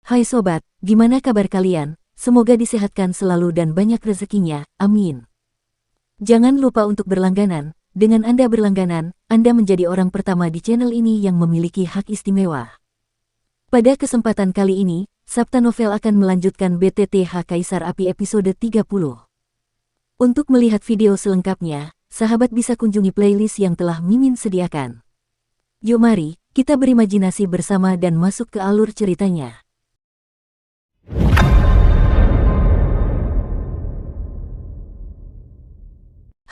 Hai sobat, gimana kabar kalian? Semoga disehatkan selalu dan banyak rezekinya, amin. Jangan lupa untuk berlangganan. Dengan Anda berlangganan, Anda menjadi orang pertama di channel ini yang memiliki hak istimewa. Pada kesempatan kali ini, Sabta Novel akan melanjutkan BTTH Kaisar Api episode 30. Untuk melihat video selengkapnya, sahabat bisa kunjungi playlist yang telah Mimin sediakan. Yuk mari, kita berimajinasi bersama dan masuk ke alur ceritanya.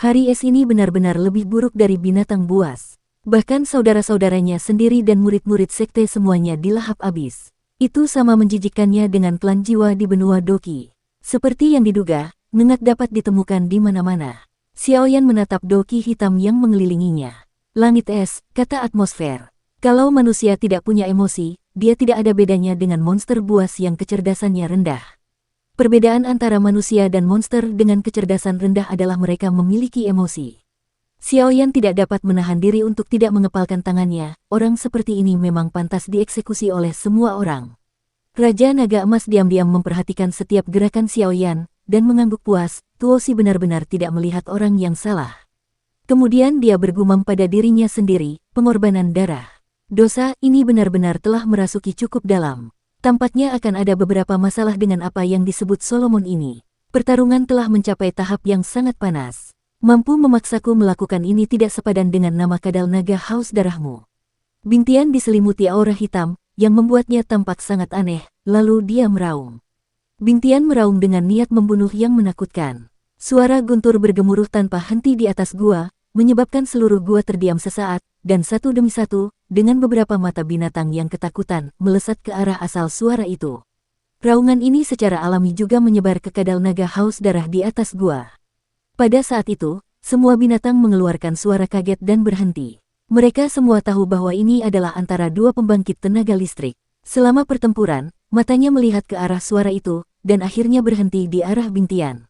Hari es ini benar-benar lebih buruk dari binatang buas. Bahkan saudara-saudaranya sendiri dan murid-murid sekte semuanya dilahap abis. Itu sama menjijikkannya dengan klan jiwa di benua Doki. Seperti yang diduga, nengat dapat ditemukan di mana-mana. Xiaoyan menatap Doki hitam yang mengelilinginya. Langit es, kata atmosfer. Kalau manusia tidak punya emosi, dia tidak ada bedanya dengan monster buas yang kecerdasannya rendah. Perbedaan antara manusia dan monster dengan kecerdasan rendah adalah mereka memiliki emosi. Xiaoyan tidak dapat menahan diri untuk tidak mengepalkan tangannya. Orang seperti ini memang pantas dieksekusi oleh semua orang. Raja Naga Emas diam-diam memperhatikan setiap gerakan Xiaoyan dan mengangguk puas. Tuoshi benar-benar tidak melihat orang yang salah. Kemudian dia bergumam pada dirinya sendiri, pengorbanan darah. Dosa ini benar-benar telah merasuki cukup dalam. Tampaknya akan ada beberapa masalah dengan apa yang disebut Solomon ini. Pertarungan telah mencapai tahap yang sangat panas. Mampu memaksaku melakukan ini tidak sepadan dengan nama kadal naga haus darahmu. Bintian diselimuti aura hitam, yang membuatnya tampak sangat aneh, lalu dia meraung. Bintian meraung dengan niat membunuh yang menakutkan. Suara guntur bergemuruh tanpa henti di atas gua, menyebabkan seluruh gua terdiam sesaat, dan satu demi satu, dengan beberapa mata binatang yang ketakutan, melesat ke arah asal suara itu. Raungan ini secara alami juga menyebar ke kadal naga haus darah di atas gua. Pada saat itu, semua binatang mengeluarkan suara kaget dan berhenti. Mereka semua tahu bahwa ini adalah antara dua pembangkit tenaga listrik. Selama pertempuran, matanya melihat ke arah suara itu, dan akhirnya berhenti di arah Bintian.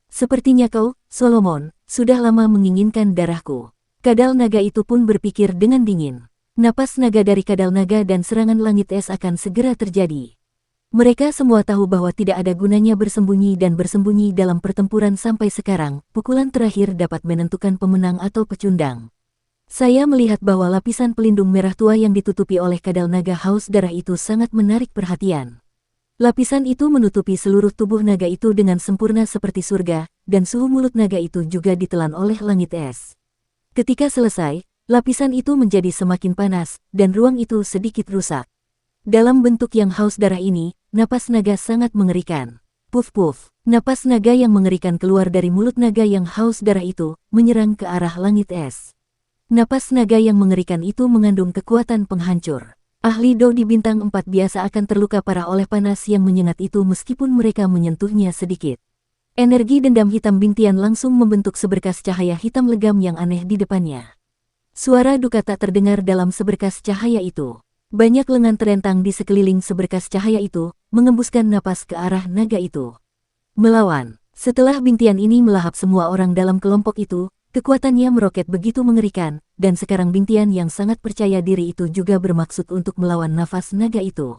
Sepertinya kau, Solomon, sudah lama menginginkan darahku. Kadal naga itu pun berpikir dengan dingin. Napas naga dari kadal naga dan serangan langit es akan segera terjadi. Mereka semua tahu bahwa tidak ada gunanya bersembunyi dan bersembunyi dalam pertempuran sampai sekarang. Pukulan terakhir dapat menentukan pemenang atau pecundang. Saya melihat bahwa lapisan pelindung merah tua yang ditutupi oleh kadal naga haus darah itu sangat menarik perhatian. Lapisan itu menutupi seluruh tubuh naga itu dengan sempurna seperti surga, dan suhu mulut naga itu juga ditelan oleh langit es. Ketika selesai, lapisan itu menjadi semakin panas, dan ruang itu sedikit rusak. Dalam bentuk yang haus darah ini, napas naga sangat mengerikan. Puf-puf, napas naga yang mengerikan keluar dari mulut naga yang haus darah itu, menyerang ke arah langit es. Napas naga yang mengerikan itu mengandung kekuatan penghancur. Ahli Do di bintang 4 biasa akan terluka parah oleh panas yang menyengat itu meskipun mereka menyentuhnya sedikit. Energi dendam hitam Bintian langsung membentuk seberkas cahaya hitam legam yang aneh di depannya. Suara duka tak terdengar dalam seberkas cahaya itu. Banyak lengan terentang di sekeliling seberkas cahaya itu, mengembuskan napas ke arah naga itu. Melawan. Setelah Bintian ini melahap semua orang dalam kelompok itu, kekuatannya meroket begitu mengerikan, dan sekarang Bintian yang sangat percaya diri itu juga bermaksud untuk melawan nafas naga itu.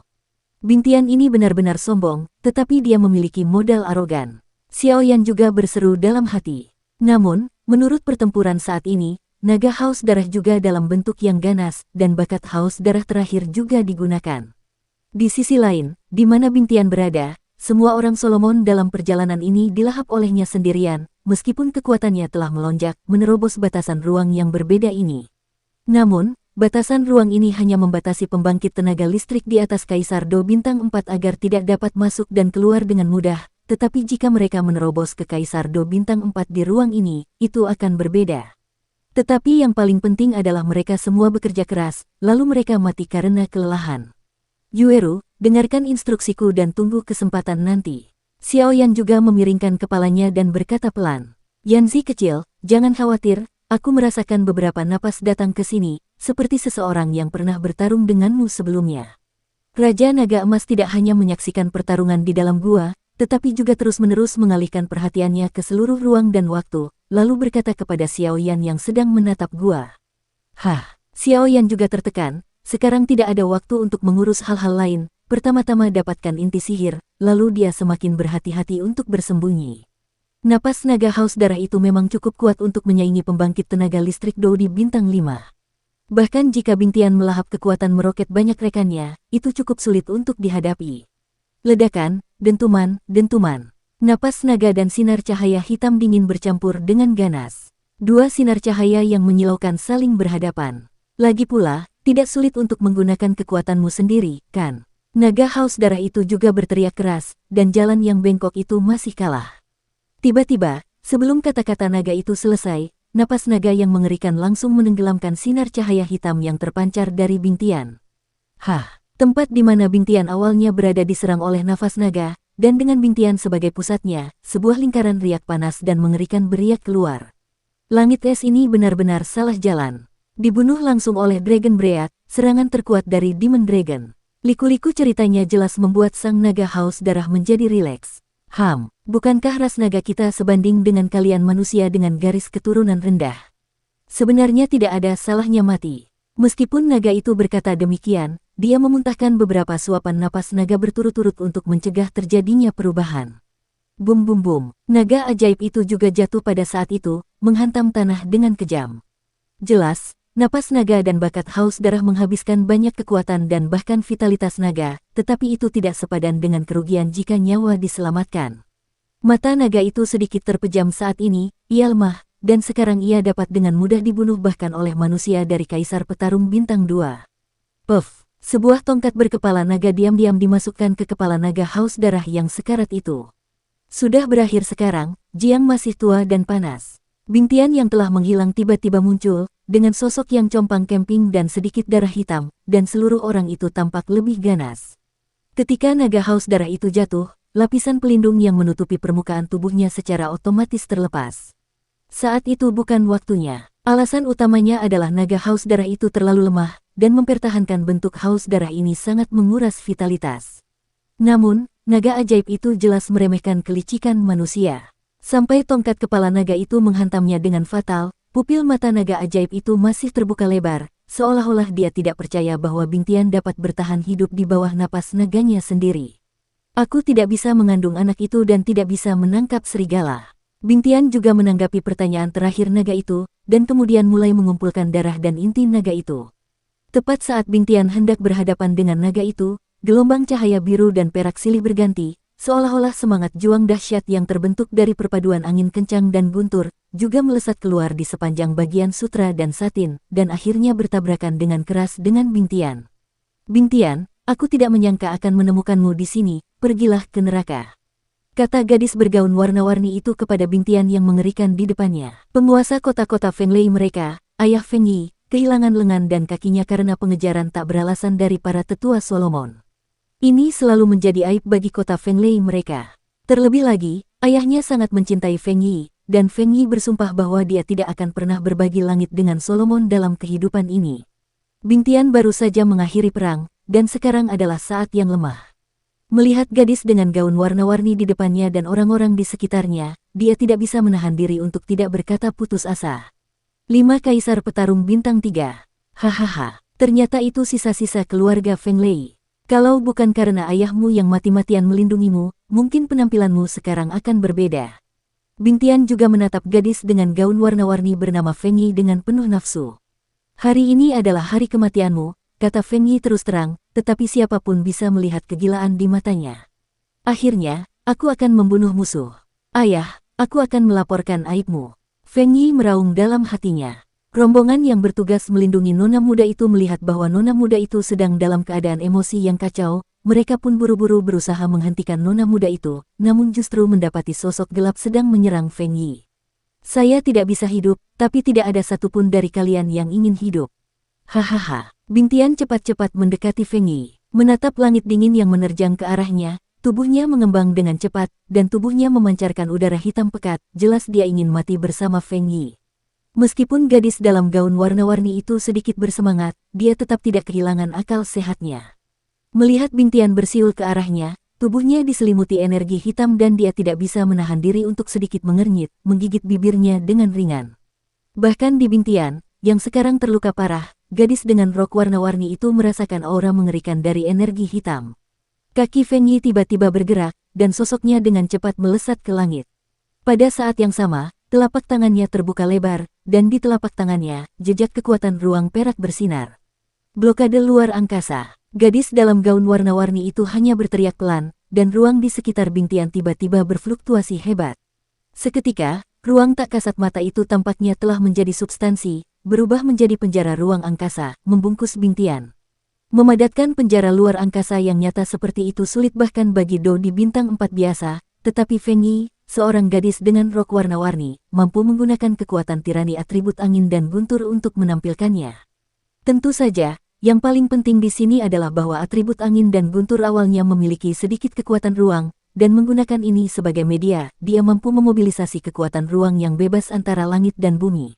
Bintian ini benar-benar sombong, tetapi dia memiliki modal arogan. Xiaoyan juga berseru dalam hati. Namun, menurut pertempuran saat ini, naga haus darah juga dalam bentuk yang ganas, dan bakat haus darah terakhir juga digunakan. Di sisi lain, di mana Bintian berada, semua orang Solomon dalam perjalanan ini dilahap olehnya sendirian, meskipun kekuatannya telah melonjak, menerobos batasan ruang yang berbeda ini. Namun, batasan ruang ini hanya membatasi pembangkit tenaga listrik di atas Kaisar Do bintang 4 agar tidak dapat masuk dan keluar dengan mudah. Tetapi jika mereka menerobos ke Kaisar Do bintang 4 di ruang ini, itu akan berbeda. Tetapi yang paling penting adalah mereka semua bekerja keras, lalu mereka mati karena kelelahan. Yueru, dengarkan instruksiku dan tunggu kesempatan nanti. Xiaoyan juga memiringkan kepalanya dan berkata pelan. Yanzi kecil, jangan khawatir, aku merasakan beberapa napas datang ke sini, seperti seseorang yang pernah bertarung denganmu sebelumnya. Raja Naga Emas tidak hanya menyaksikan pertarungan di dalam gua, tetapi juga terus-menerus mengalihkan perhatiannya ke seluruh ruang dan waktu, lalu berkata kepada Xiaoyan yang sedang menatap gua. Hah, Xiaoyan juga tertekan, sekarang tidak ada waktu untuk mengurus hal-hal lain, pertama-tama dapatkan inti sihir, lalu dia semakin berhati-hati untuk bersembunyi. Napas naga haus darah itu memang cukup kuat untuk menyaingi pembangkit tenaga listrik Dou di bintang 5. Bahkan jika Bintian melahap kekuatan meroket banyak rekannya, itu cukup sulit untuk dihadapi. Ledakan, dentuman, dentuman. Napas naga dan sinar cahaya hitam dingin bercampur dengan ganas. Dua sinar cahaya yang menyilaukan saling berhadapan. Lagi pula, tidak sulit untuk menggunakan kekuatanmu sendiri, kan? Naga haus darah itu juga berteriak keras, dan jalan yang bengkok itu masih kalah. Tiba-tiba, sebelum kata-kata naga itu selesai, napas naga yang mengerikan langsung menenggelamkan sinar cahaya hitam yang terpancar dari Bintian. Tempat di mana Bintian awalnya berada diserang oleh nafas naga, dan dengan Bintian sebagai pusatnya, sebuah lingkaran riak panas dan mengerikan beriak keluar. Langit es ini benar-benar salah jalan. Dibunuh langsung oleh Dragon Breath, serangan terkuat dari Demon Dragon. Liku-liku ceritanya jelas membuat sang naga haus darah menjadi rileks. Bukankah ras naga kita sebanding dengan kalian manusia dengan garis keturunan rendah? Sebenarnya tidak ada salahnya mati. Meskipun naga itu berkata demikian, dia memuntahkan beberapa suapan napas naga berturut-turut untuk mencegah terjadinya perubahan. Bum bum bum, naga ajaib itu juga jatuh pada saat itu, menghantam tanah dengan kejam. Jelas, napas naga dan bakat haus darah menghabiskan banyak kekuatan dan bahkan vitalitas naga, tetapi itu tidak sepadan dengan kerugian jika nyawa diselamatkan. Mata naga itu sedikit terpejam saat ini, ia lemah, dan sekarang ia dapat dengan mudah dibunuh bahkan oleh manusia dari Kaisar Petarung Bintang 2. Puff, sebuah tongkat berkepala naga diam-diam dimasukkan ke kepala naga haus darah yang sekarat itu. Sudah berakhir sekarang, Jiang masih tua dan panas. Bintian yang telah menghilang tiba-tiba muncul, dengan sosok yang compang camping dan sedikit darah hitam, dan seluruh orang itu tampak lebih ganas. Ketika naga haus darah itu jatuh, lapisan pelindung yang menutupi permukaan tubuhnya secara otomatis terlepas. Saat itu bukan waktunya. Alasan utamanya adalah naga haus darah itu terlalu lemah, dan mempertahankan bentuk haus darah ini sangat menguras vitalitas. Namun, naga ajaib itu jelas meremehkan kelicikan manusia. Sampai tongkat kepala naga itu menghantamnya dengan fatal, pupil mata naga ajaib itu masih terbuka lebar, seolah-olah dia tidak percaya bahwa Bintian dapat bertahan hidup di bawah napas naganya sendiri. Aku tidak bisa mengandung anak itu dan tidak bisa menangkap serigala. Bintian juga menanggapi pertanyaan terakhir naga itu, dan kemudian mulai mengumpulkan darah dan inti naga itu. Tepat saat Bintian hendak berhadapan dengan naga itu, gelombang cahaya biru dan perak silih berganti, seolah-olah semangat juang dahsyat yang terbentuk dari perpaduan angin kencang dan guntur, juga melesat keluar di sepanjang bagian sutra dan satin, dan akhirnya bertabrakan dengan keras dengan Bintian. Bintian, aku tidak menyangka akan menemukanmu di sini, pergilah ke neraka. Kata gadis bergaun warna-warni itu kepada Bintian yang mengerikan di depannya. Penguasa kota-kota Fenglei mereka, ayah Feng Yi, kehilangan lengan dan kakinya karena pengejaran tak beralasan dari para tetua Solomon. Ini selalu menjadi aib bagi kota Fenglei mereka. Terlebih lagi, ayahnya sangat mencintai Feng Yi, dan Feng Yi bersumpah bahwa dia tidak akan pernah berbagi langit dengan Solomon dalam kehidupan ini. Bintian baru saja mengakhiri perang, dan sekarang adalah saat yang lemah. Melihat gadis dengan gaun warna-warni di depannya dan orang-orang di sekitarnya, dia tidak bisa menahan diri untuk tidak berkata putus asa. 5 Kaisar Petarung Bintang 3. Hahaha, ternyata itu sisa-sisa keluarga Fenglei. Kalau bukan karena ayahmu yang mati-matian melindungimu, mungkin penampilanmu sekarang akan berbeda. Bintian juga menatap gadis dengan gaun warna-warni bernama Feng Yi dengan penuh nafsu. Hari ini adalah hari kematianmu, kata Feng Yi terus terang, tetapi siapapun bisa melihat kegilaan di matanya. Akhirnya, aku akan membunuh musuh. Ayah, aku akan melaporkan aibmu. Feng Yi meraung dalam hatinya. Rombongan yang bertugas melindungi nona muda itu melihat bahwa nona muda itu sedang dalam keadaan emosi yang kacau, mereka pun buru-buru berusaha menghentikan nona muda itu, namun justru mendapati sosok gelap sedang menyerang Feng Yi. Saya tidak bisa hidup, tapi tidak ada satupun dari kalian yang ingin hidup. Hahaha. Bintian cepat-cepat mendekati Feng Yi, menatap langit dingin yang menerjang ke arahnya, tubuhnya mengembang dengan cepat, dan tubuhnya memancarkan udara hitam pekat, jelas dia ingin mati bersama Feng Yi. Meskipun gadis dalam gaun warna-warni itu sedikit bersemangat, dia tetap tidak kehilangan akal sehatnya. Melihat Bintian bersiul ke arahnya, tubuhnya diselimuti energi hitam dan dia tidak bisa menahan diri untuk sedikit mengernyit, menggigit bibirnya dengan ringan. Bahkan di Bintian, yang sekarang terluka parah, gadis dengan rok warna-warni itu merasakan aura mengerikan dari energi hitam. Kaki Feng Yi tiba-tiba bergerak, dan sosoknya dengan cepat melesat ke langit. Pada saat yang sama, telapak tangannya terbuka lebar, dan di telapak tangannya, jejak kekuatan ruang perak bersinar. Blokade luar angkasa. Gadis dalam gaun warna-warni itu hanya berteriak pelan, dan ruang di sekitar Bingtian tiba-tiba berfluktuasi hebat. Seketika, ruang tak kasat mata itu tampaknya telah menjadi substansi, berubah menjadi penjara ruang angkasa, membungkus Bingtian. Memadatkan penjara luar angkasa yang nyata seperti itu sulit bahkan bagi Do di bintang 4 biasa, tetapi Feng Yi, seorang gadis dengan rok warna-warni, mampu menggunakan kekuatan tirani atribut angin dan guntur untuk menampilkannya. Tentu saja, yang paling penting di sini adalah bahwa atribut angin dan guntur awalnya memiliki sedikit kekuatan ruang, dan menggunakan ini sebagai media, dia mampu memobilisasi kekuatan ruang yang bebas antara langit dan bumi.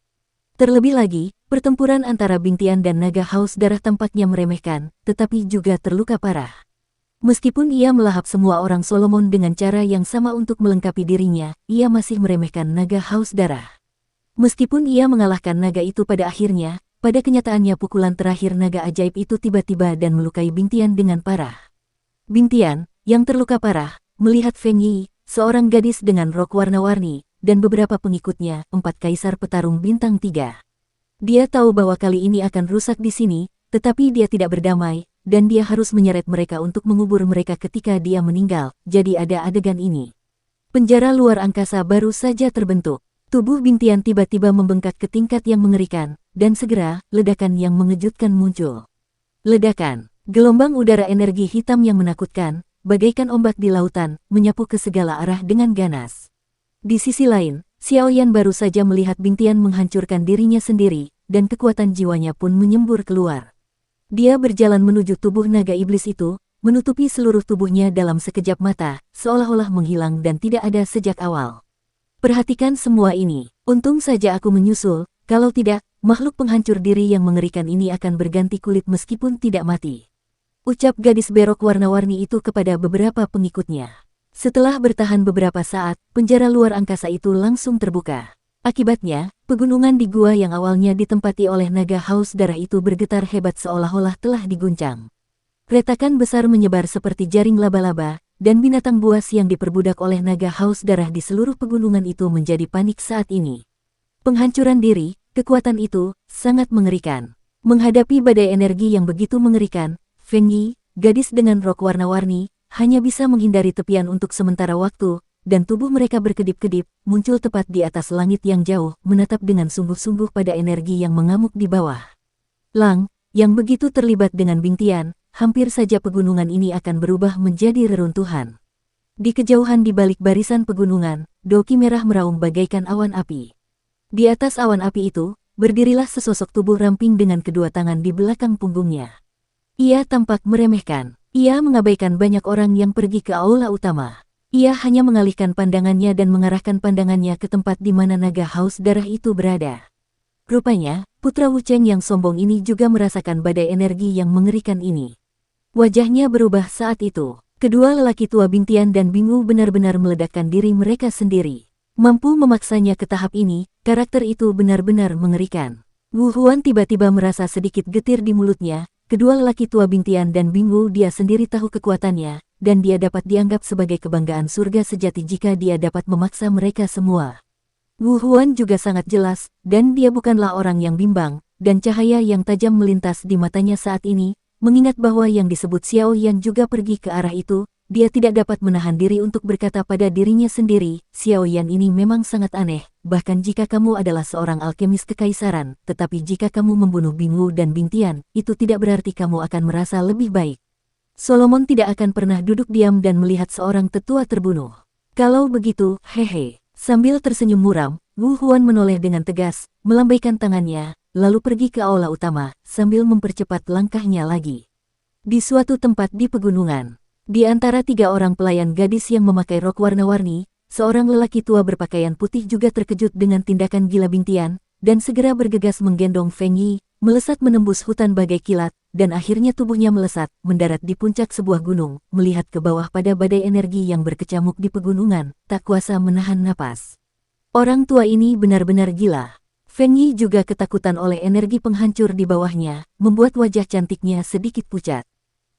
Terlebih lagi, pertempuran antara Bingtian dan naga haus darah tampaknya meremehkan, tetapi juga terluka parah. Meskipun ia melahap semua orang Solomon dengan cara yang sama untuk melengkapi dirinya, ia masih meremehkan naga haus darah. Meskipun ia mengalahkan naga itu pada akhirnya, pada kenyataannya pukulan terakhir naga ajaib itu tiba-tiba dan melukai Bingtian dengan parah. Bingtian, yang terluka parah, melihat Feng Yi, seorang gadis dengan rok warna-warni, dan beberapa pengikutnya, 4 kaisar petarung bintang 3. Dia tahu bahwa kali ini akan rusak di sini, tetapi dia tidak berdamai, dan dia harus menyeret mereka untuk mengubur mereka ketika dia meninggal, jadi ada adegan ini. Penjara luar angkasa baru saja terbentuk. Tubuh Bingtian tiba-tiba membengkak ke tingkat yang mengerikan, dan segera, ledakan yang mengejutkan muncul. Ledakan, gelombang udara energi hitam yang menakutkan, bagaikan ombak di lautan, menyapu ke segala arah dengan ganas. Di sisi lain, Xiaoyan baru saja melihat Bingtian menghancurkan dirinya sendiri, dan kekuatan jiwanya pun menyembur keluar. Dia berjalan menuju tubuh naga iblis itu, menutupi seluruh tubuhnya dalam sekejap mata, seolah-olah menghilang dan tidak ada sejak awal. Perhatikan semua ini, untung saja aku menyusul, kalau tidak, makhluk penghancur diri yang mengerikan ini akan berganti kulit meskipun tidak mati. Ucap gadis berok warna-warni itu kepada beberapa pengikutnya. Setelah bertahan beberapa saat, penjara luar angkasa itu langsung terbuka. Akibatnya, pegunungan di gua yang awalnya ditempati oleh naga haus darah itu bergetar hebat seolah-olah telah diguncang. Retakan besar menyebar seperti jaring laba-laba, dan binatang buas yang diperbudak oleh naga haus darah di seluruh pegunungan itu menjadi panik saat ini. Penghancuran diri, kekuatan itu, sangat mengerikan. Menghadapi badai energi yang begitu mengerikan, Feng Yi, gadis dengan rok warna-warni, hanya bisa menghindari tepian untuk sementara waktu, dan tubuh mereka berkedip-kedip, muncul tepat di atas langit yang jauh, menatap dengan sungguh-sungguh pada energi yang mengamuk di bawah. Lang, yang begitu terlibat dengan Bingtian, hampir saja pegunungan ini akan berubah menjadi reruntuhan. Di kejauhan di balik barisan pegunungan, Doki merah meraung bagaikan awan api. Di atas awan api itu, berdirilah sesosok tubuh ramping dengan kedua tangan di belakang punggungnya. Ia tampak meremehkan. Ia mengabaikan banyak orang yang pergi ke aula utama. Ia hanya mengalihkan pandangannya dan mengarahkan pandangannya ke tempat di mana naga haus darah itu berada. Rupanya, putra Wucheng yang sombong ini juga merasakan badai energi yang mengerikan ini. Wajahnya berubah saat itu. Kedua lelaki tua Bingtian dan Bingu benar-benar meledakkan diri mereka sendiri. Mampu memaksanya ke tahap ini, karakter itu benar-benar mengerikan. Wu Huan tiba-tiba merasa sedikit getir di mulutnya. Kedua lelaki tua Bingtian dan Bingu dia sendiri tahu kekuatannya, dan dia dapat dianggap sebagai kebanggaan surga sejati jika dia dapat memaksa mereka semua. Wu Huan juga sangat jelas, dan dia bukanlah orang yang bimbang, dan cahaya yang tajam melintas di matanya saat ini, mengingat bahwa yang disebut Xiao Yan juga pergi ke arah itu. Dia tidak dapat menahan diri untuk berkata pada dirinya sendiri, Xiao Yan ini memang sangat aneh, bahkan jika kamu adalah seorang alkemis kekaisaran, tetapi jika kamu membunuh Bingu dan Bingtian, itu tidak berarti kamu akan merasa lebih baik. Solomon tidak akan pernah duduk diam dan melihat seorang tetua terbunuh. Kalau begitu, hehe. Sambil tersenyum muram, Wu Huan menoleh dengan tegas, melambaikan tangannya, lalu pergi ke aula utama, sambil mempercepat langkahnya lagi. Di suatu tempat di pegunungan, di antara 3 orang pelayan gadis yang memakai rok warna-warni, seorang lelaki tua berpakaian putih juga terkejut dengan tindakan gila Bingtian, dan segera bergegas menggendong Feng Yi, melesat menembus hutan bagai kilat, dan akhirnya tubuhnya melesat, mendarat di puncak sebuah gunung, melihat ke bawah pada badai energi yang berkecamuk di pegunungan, tak kuasa menahan napas. Orang tua ini benar-benar gila. Feng Yi juga ketakutan oleh energi penghancur di bawahnya, membuat wajah cantiknya sedikit pucat.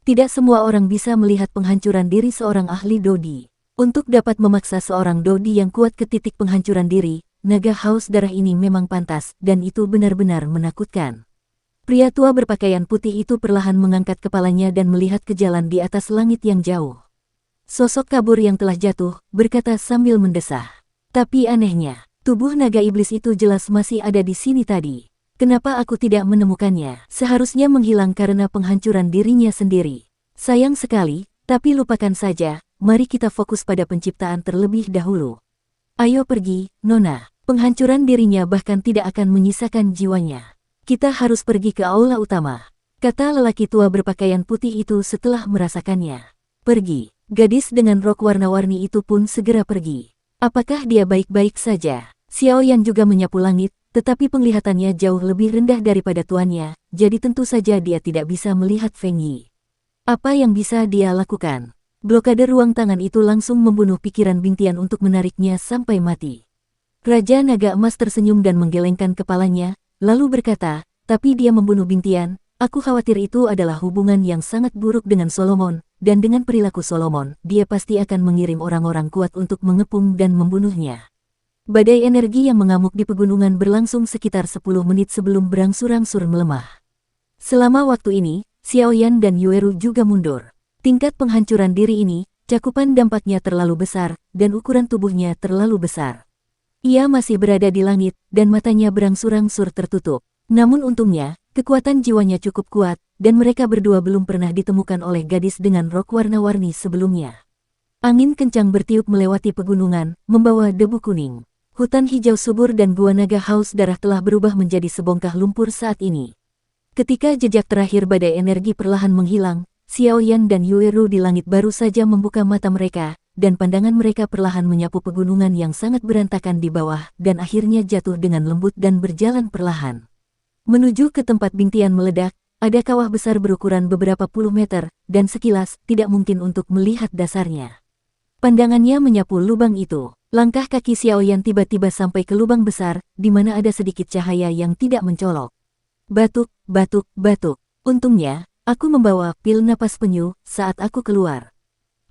Tidak semua orang bisa melihat penghancuran diri seorang ahli Dodi. Untuk dapat memaksa seorang Dodi yang kuat ke titik penghancuran diri, naga haus darah ini memang pantas, dan itu benar-benar menakutkan. Pria tua berpakaian putih itu perlahan mengangkat kepalanya dan melihat ke jalan di atas langit yang jauh. Sosok kabur yang telah jatuh, berkata sambil mendesah. Tapi anehnya, tubuh naga iblis itu jelas masih ada di sini tadi. Kenapa aku tidak menemukannya? Seharusnya menghilang karena penghancuran dirinya sendiri. Sayang sekali, tapi lupakan saja, mari kita fokus pada penciptaan terlebih dahulu. Ayo pergi, Nona. Penghancuran dirinya bahkan tidak akan menyisakan jiwanya. Kita harus pergi ke aula utama, kata lelaki tua berpakaian putih itu setelah merasakannya. Pergi. Gadis dengan rok warna-warni itu pun segera pergi. Apakah dia baik-baik saja? Xiao Yan juga menyapu langit, tetapi penglihatannya jauh lebih rendah daripada tuannya, jadi tentu saja dia tidak bisa melihat Feng Yi. Apa yang bisa dia lakukan? Blokade ruang tangan itu langsung membunuh pikiran Bingtian untuk menariknya sampai mati. Raja Naga Emas tersenyum dan menggelengkan kepalanya, lalu berkata, tapi dia membunuh Bingtian, aku khawatir itu adalah hubungan yang sangat buruk dengan Solomon. Dan dengan perilaku Solomon, dia pasti akan mengirim orang-orang kuat untuk mengepung dan membunuhnya. Badai energi yang mengamuk di pegunungan berlangsung sekitar 10 menit sebelum berangsur-angsur melemah. Selama waktu ini, Xiao Yan dan Yueru juga mundur. Tingkat penghancuran diri ini, cakupan dampaknya terlalu besar, dan ukuran tubuhnya terlalu besar. Ia masih berada di langit, dan matanya berangsur-angsur tertutup. Namun untungnya, kekuatan jiwanya cukup kuat, dan mereka berdua belum pernah ditemukan oleh gadis dengan rok warna-warni sebelumnya. Angin kencang bertiup melewati pegunungan, membawa debu kuning. Hutan hijau subur dan gua naga haus darah telah berubah menjadi sebongkah lumpur saat ini. Ketika jejak terakhir badai energi perlahan menghilang, Xiao Yan dan Yueru di langit baru saja membuka mata mereka, dan pandangan mereka perlahan menyapu pegunungan yang sangat berantakan di bawah, dan akhirnya jatuh dengan lembut dan berjalan perlahan. Menuju ke tempat Bingtian meledak, ada kawah besar berukuran beberapa puluh meter, dan sekilas tidak mungkin untuk melihat dasarnya. Pandangannya menyapu lubang itu. Langkah kaki Xiao Yan tiba-tiba sampai ke lubang besar, di mana ada sedikit cahaya yang tidak mencolok. Batuk, batuk, batuk. Untungnya, aku membawa pil napas penyu saat aku keluar.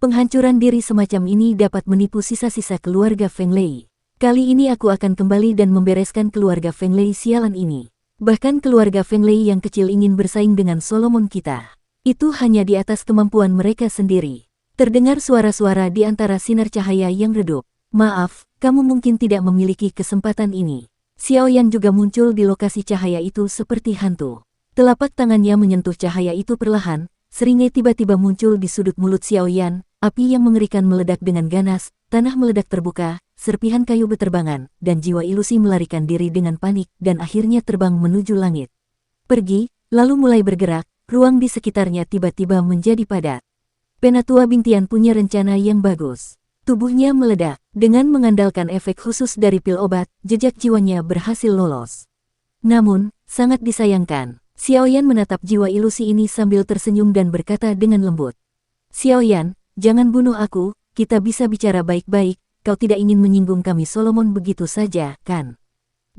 Penghancuran diri semacam ini dapat menipu sisa-sisa keluarga Feng Lei. Kali ini aku akan kembali dan membereskan keluarga Feng Lei sialan ini. Bahkan keluarga Feng Lei yang kecil ingin bersaing dengan Solomon kita. Itu hanya di atas kemampuan mereka sendiri. Terdengar suara-suara di antara sinar cahaya yang redup. Maaf, kamu mungkin tidak memiliki kesempatan ini. Xiao Yan juga muncul di lokasi cahaya itu seperti hantu. Telapak tangannya menyentuh cahaya itu perlahan, seringai tiba-tiba muncul di sudut mulut Xiao Yan, api yang mengerikan meledak dengan ganas, tanah meledak terbuka, serpihan kayu beterbangan, dan jiwa ilusi melarikan diri dengan panik dan akhirnya terbang menuju langit. Pergi, lalu mulai bergerak, ruang di sekitarnya tiba-tiba menjadi padat. Penatua Bingtian punya rencana yang bagus. Tubuhnya meledak, dengan mengandalkan efek khusus dari pil obat, jejak jiwanya berhasil lolos. Namun, sangat disayangkan, Xiao Yan menatap jiwa ilusi ini sambil tersenyum dan berkata dengan lembut. Xiao Yan, jangan bunuh aku, kita bisa bicara baik-baik. Kau tidak ingin menyinggung kami Solomon begitu saja, kan?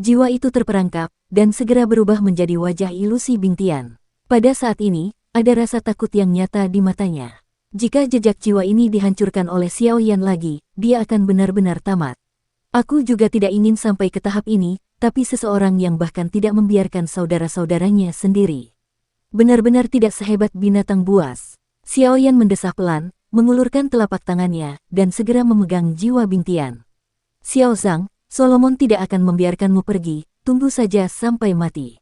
Jiwa itu terperangkap, dan segera berubah menjadi wajah ilusi Bingtian. Pada saat ini, ada rasa takut yang nyata di matanya. Jika jejak jiwa ini dihancurkan oleh Xiao Yan lagi, dia akan benar-benar tamat. Aku juga tidak ingin sampai ke tahap ini, tapi seseorang yang bahkan tidak membiarkan saudara-saudaranya sendiri. Benar-benar tidak sehebat binatang buas. Xiao Yan mendesah pelan, mengulurkan telapak tangannya, dan segera memegang jiwa Bingtian. Xiao Zhang, Solomon tidak akan membiarkanmu pergi, tunggu saja sampai mati.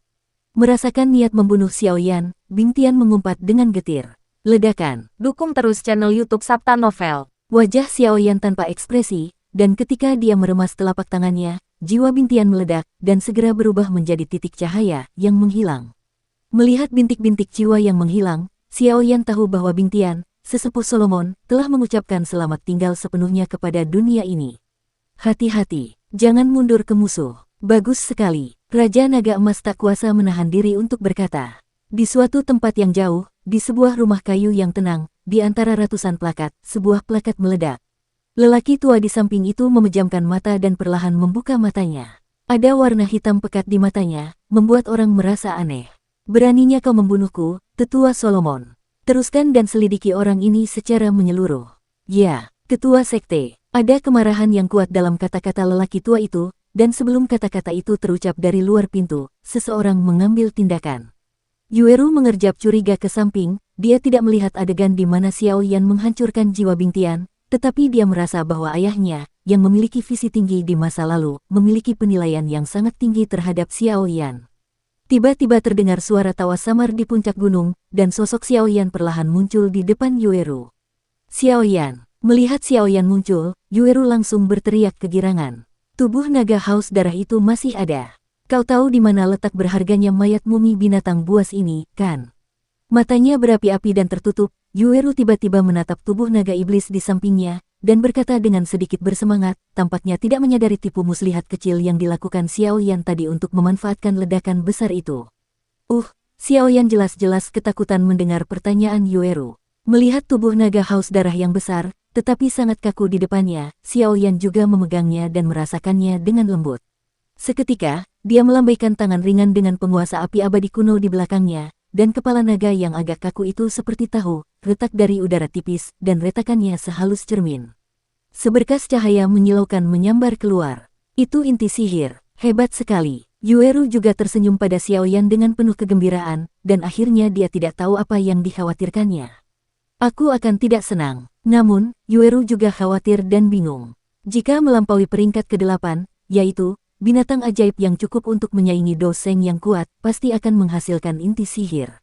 Merasakan niat membunuh Xiao Yan, Bingtian mengumpat dengan getir. Ledakan. Dukung terus channel YouTube Sabta Novel. Wajah Xiao Yan tanpa ekspresi, dan ketika dia meremas telapak tangannya, jiwa Bingtian meledak, dan segera berubah menjadi titik cahaya yang menghilang. Melihat bintik-bintik jiwa yang menghilang, Xiao Yan tahu bahwa Bingtian, sesepuh Solomon, telah mengucapkan selamat tinggal sepenuhnya kepada dunia ini. Hati-hati, jangan mundur ke musuh. Bagus sekali. Raja Naga Emas tak kuasa menahan diri untuk berkata. Di suatu tempat yang jauh, di sebuah rumah kayu yang tenang, di antara ratusan plakat, sebuah plakat meledak. Lelaki tua di samping itu memejamkan mata dan perlahan membuka matanya. Ada warna hitam pekat di matanya, membuat orang merasa aneh. Beraninya kau membunuhku, tetua Solomon. Teruskan dan selidiki orang ini secara menyeluruh. Ya, ketua sekte. Ada kemarahan yang kuat dalam kata-kata lelaki tua itu, dan sebelum kata-kata itu terucap dari luar pintu, seseorang mengambil tindakan. Yueru mengerjap curiga ke samping, dia tidak melihat adegan di mana Xiao Yan menghancurkan jiwa Bing Tian, tetapi dia merasa bahwa ayahnya, yang memiliki visi tinggi di masa lalu, memiliki penilaian yang sangat tinggi terhadap Xiao Yan. Tiba-tiba terdengar suara tawa samar di puncak gunung, dan sosok Xiao Yan perlahan muncul di depan Yueru. Xiao Yan. Melihat Xiao Yan muncul, Yueru langsung berteriak kegirangan. Tubuh naga haus darah itu masih ada. Kau tahu di mana letak berharganya mayat mumi binatang buas ini, kan? Matanya berapi-api dan tertutup, Yueru tiba-tiba menatap tubuh naga iblis di sampingnya, dan berkata dengan sedikit bersemangat, tampaknya tidak menyadari tipu muslihat kecil yang dilakukan Xiao Yan tadi untuk memanfaatkan ledakan besar itu. Xiao Yan jelas-jelas ketakutan mendengar pertanyaan Yueru. Melihat tubuh naga haus darah yang besar, tetapi sangat kaku di depannya, Xiao Yan juga memegangnya dan merasakannya dengan lembut. Seketika, dia melambaikan tangan ringan dengan penguasa api abadi kuno di belakangnya, dan kepala naga yang agak kaku itu seperti tahu, retak dari udara tipis, dan retakannya sehalus cermin. Seberkas cahaya menyilaukan menyambar keluar. Itu inti sihir, hebat sekali. Yueru juga tersenyum pada Xiao Yan dengan penuh kegembiraan, dan akhirnya dia tidak tahu apa yang dikhawatirkannya. Aku akan tidak senang. Namun, Yueru juga khawatir dan bingung. Jika melampaui peringkat ke-8, yaitu binatang ajaib yang cukup untuk menyaingi doseng yang kuat, pasti akan menghasilkan inti sihir.